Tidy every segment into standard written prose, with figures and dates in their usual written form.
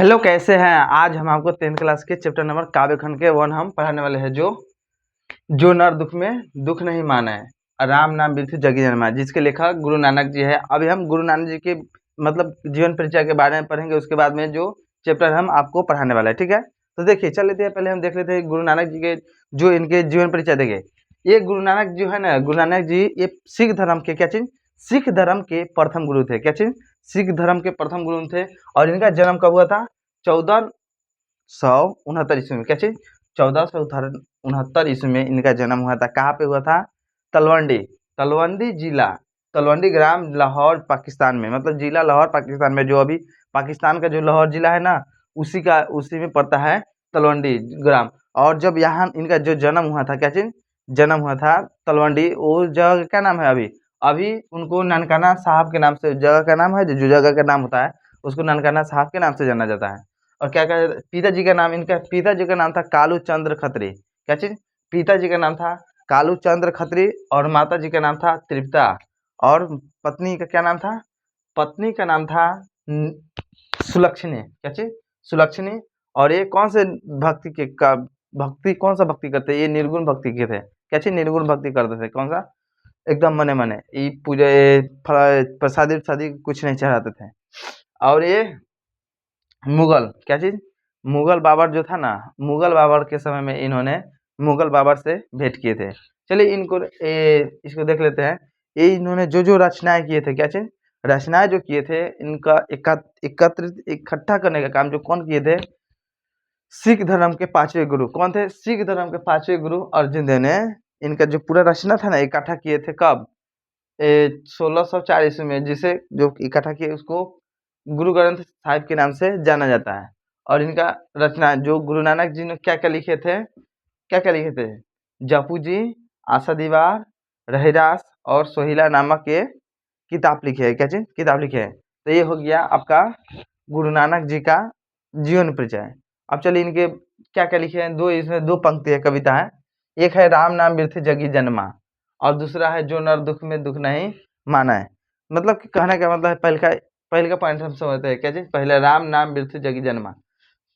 Hello, कैसे हैं। आज हम आपको 10th क्लास के चैप्टर नंबर काव्य खंड के 1 हम पढ़ाने वाले हैं। जो जो नर दुख में दुख नहीं माना है, राम नाम बिरथि जगी जन्मा, जिसके लेखक गुरु नानक जी है। अभी हम गुरु नानक जी के जीवन परिचय के बारे में पढ़ेंगे। उसके बाद में जो चैप्टर हम आपको पढ़ाने वाला है, ठीक है। तो देखिए, चल लेते हैं, पहले हम देख लेते हैं गुरु नानक जी के जो इनके जीवन परिचय। देखिए, ये गुरु नानक जो है ना, गुरु नानक जी ये सिख धर्म के क्या चीज, सिख धर्म के प्रथम गुरु थे। क्या चीज, सिख धर्म के प्रथम गुरु थे। और इनका जन्म कब हुआ था? 1469 ईस्वी में। क्या चीज, 1469 ईस्वी में इनका जन्म हुआ था। कहाँ पे हुआ था? तलवंडी, तलवंडी जिला, तलवंडी ग्राम, लाहौर पाकिस्तान में। मतलब जिला लाहौर पाकिस्तान में, जो अभी पाकिस्तान का जो लाहौर जिला है ना, उसी में पड़ता है तलवंडी ग्राम। और जब यहाँ इनका जो जन्म हुआ था, क्या चीज, जन्म हुआ था तलवंडी। वो जगह का क्या नाम है? अभी अभी उनको ननकाना साहब के नाम से जगह का नाम है। जो जगह का नाम होता है उसको ननकाना साहब के नाम से जाना जाता है। और क्या कहते, पिताजी का नाम, इनका पिताजी का नाम था कालू चंद्र खत्री। क्या चीज, पिताजी का नाम था कालू चंद्र खत्री। और माता जी का नाम था तृप्ता। और पत्नी का क्या नाम था? पत्नी का नाम था सुलक्षणी। क्या चीज, सुलक्षणी। और ये कौन से भक्ति के का भक्ति, कौन सा भक्ति करते? ये निर्गुण भक्ति के थे। क्या चीज, निर्गुण भक्ति करते थे। कौन सा? एकदम मने मने, ये पूजा प्रसादी प्रसादी कुछ नहीं चढ़ाते थे। और ये मुगल, क्या चीज, मुगल बाबर जो था ना, मुगल बाबर के समय में इन्होंने मुगल बाबर से भेंट किए थे। चलिए इसको देख लेते हैं। ये इन्होंने जो जो रचनाएं किए थे, क्या चीज, रचनाएं जो किए थे, इनका एकत्रित इकट्ठा करने का काम जो कौन किए थे? सिख धर्म के पांचवें गुरु। कौन थे? सिख धर्म के पांचवें गुरु अर्जुन देव ने इनका जो पूरा रचना था ना, इकट्ठा किए थे। कब? 1604 ईस्वी में। जिसे जो इकट्ठा किए उसको गुरु ग्रंथ साहिब के नाम से जाना जाता है। और इनका रचना जो गुरु नानक जी ने क्या क्या लिखे थे, क्या क्या लिखे थे? जपू जी, आशा दीवार, रहीदास और सोहिला नामक ये किताब लिखे है। क्या चीज, किताब लिखे है। तो ये हो गया आपका गुरु नानक जी का जीवन परिचय। अब चलिए इनके क्या क्या लिखे हैं। इसमें दो पंक्ति है, कविता है। एक है राम नाम बिरथि जगी जन्मा, और दूसरा है जो नर दुख में दुख नहीं माना है। मतलब कि कहने का मतलब है, पहले का पॉइंट हम समझते हैं। क्या चीज, पहले राम नाम बिरथि जगी जन्मा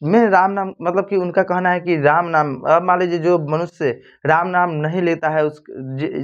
में राम नाम, मतलब कि उनका कहना है कि राम नाम, अब मान लीजिए जो मनुष्य राम नाम नहीं लेता है उस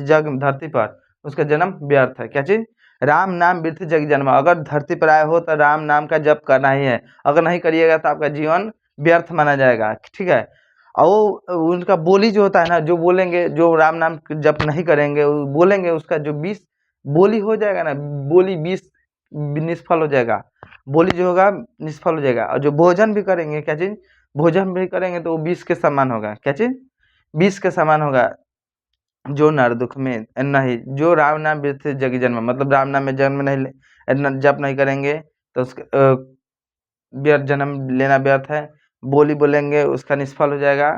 जग धरती पर, उसका जन्म व्यर्थ है। क्या चीज, राम नाम बिरथि जग जन्मा। अगर धरती पर आए हो तो राम नाम का जप करना ही है। अगर नहीं करिएगा तो आपका जीवन व्यर्थ माना जाएगा, ठीक है। और वो उनका बोली जो होता है ना, जो बोलेंगे, जो राम नाम जप नहीं करेंगे, वो बोलेंगे, उसका जो 20 बोली हो जाएगा ना, बोली 20 निष्फल हो जाएगा। बोली जो होगा निष्फल हो जाएगा। और जो भोजन भी करेंगे, क्या चीज, भोजन भी करेंगे तो वो 20 के समान होगा। क्या चीज, 20 के समान होगा। जो नर दुख में नहीं, जो राम नाम बिरथि जगी जन्म, मतलब राम नाम में जन्म नहीं जप नहीं करेंगे तो उसके व्यर्थ, जन्म लेना व्यर्थ है। बोली बोलेंगे उसका निष्फल हो जाएगा।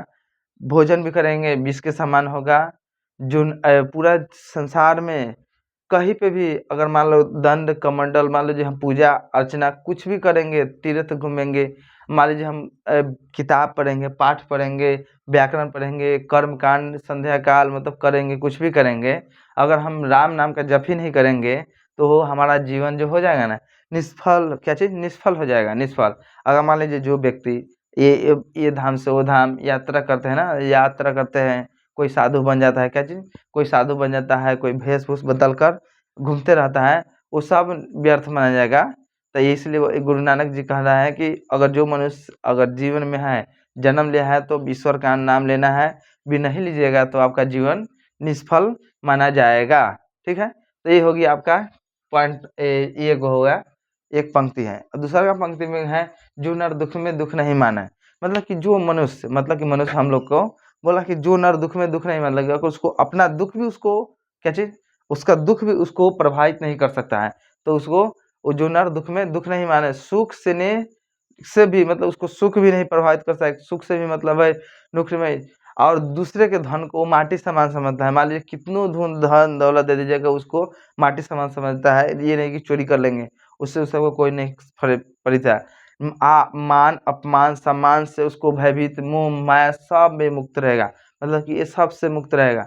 भोजन भी करेंगे 20 के समान होगा। जो पूरा संसार में कहीं पे भी अगर मान लो दंड कमंडल, मान लीजिए हम पूजा अर्चना कुछ भी करेंगे, तीर्थ घूमेंगे, मान लीजिए हम किताब पढ़ेंगे, पाठ पढ़ेंगे, व्याकरण पढ़ेंगे, कर्म कांड संध्या काल मतलब करेंगे, कुछ भी करेंगे, अगर हम राम नाम का जप ही नहीं करेंगे तो हमारा जीवन जो हो जाएगा ना निष्फल। क्या चीज, निष्फल हो जाएगा, निष्फल। अगर मान लीजिए जो व्यक्ति ये धाम से वो धाम यात्रा करते हैं ना, यात्रा करते हैं, कोई साधु बन जाता है। क्या चीज, कोई साधु बन जाता है, कोई वेशभूष बदल कर घूमते रहता है, वो सब व्यर्थ माना जाएगा। तो इसलिए गुरु नानक जी कह रहा है कि अगर जो मनुष्य अगर जीवन में है, जन्म लिया है, तो ईश्वर का नाम लेना है, भी नहीं लीजिएगा तो आपका जीवन निष्फल माना जाएगा, ठीक है। तो ये होगी आपका पॉइंट, ये होगा एक पंक्ति है। और दूसरा का पंक्ति में है जो नर दुख में दुख नहीं माना। मतलब कि जो मनुष्य, मतलब कि मनुष्य हम लोग को बोला कि जो नर दुख में दुख नहीं मान लगेगा, उसको अपना दुख भी उसको, क्या चीज, उसका दुख भी उसको प्रभावित नहीं कर सकता है। तो उसको वो जो नर दुख में दुख नहीं माने, सुख से भी मतलब उसको सुख भी नहीं प्रभावित कर सकता है। सुख से भी मतलब है दुख में। और दूसरे के धन को माटी समान समझता है। मान लीजिए कितनों धन दौलत दे दीजिएगा, उसको माटी समान समझता है। ये नहीं कि चोरी कर लेंगे, उससे उसको कोई नहीं परिता है। मान अपमान सम्मान से उसको भयभीत, मोह माया सब में मुक्त रहेगा। मतलब कि ये सब से मुक्त रहेगा।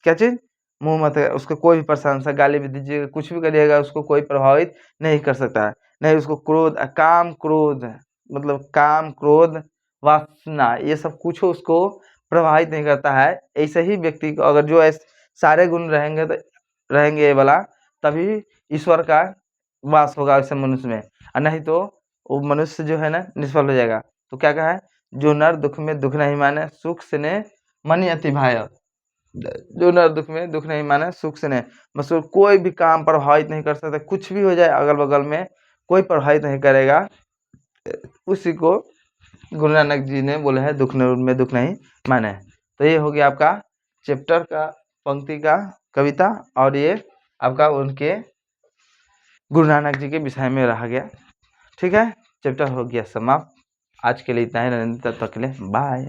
क्या चीज, मुंह मत, उसको कोई भी प्रशंसा गाली भी दीजिएगा, कुछ भी करिएगा, उसको कोई प्रभावित नहीं कर सकता है। नहीं उसको क्रोध, काम क्रोध मतलब काम, क्रोध, वासना, ये सब कुछ उसको प्रभावित नहीं करता है। ऐसे ही व्यक्ति को अगर जो सारे गुण रहेंगे तो रहेंगे ये वाला, तभी ईश्वर का वास होगा ऐसे मनुष्य में, और नहीं तो वो मनुष्य जो है ना निष्फल हो जाएगा। तो क्या कहा है, जो नर दुख में दुख नहीं माने, सुख से ने मनि अति भाय। जो नर दुख में दुख नहीं माने, सुख से ने, मतलब कोई भी काम प्रभावित नहीं कर सकता, कुछ भी हो जाए अगल बगल में कोई प्रभावित नहीं करेगा, उसी को गुरु नानक जी ने बोले है दुख में दुख नहीं माने। तो ये हो गया आपका चैप्टर का पंक्ति का कविता, और ये आपका उनके गुरु नानक जी के विषय में रह गया। ठीक है, चैप्टर हो गया समाप्त। आज के लिए इतना ही, तब तक के लिए बाय।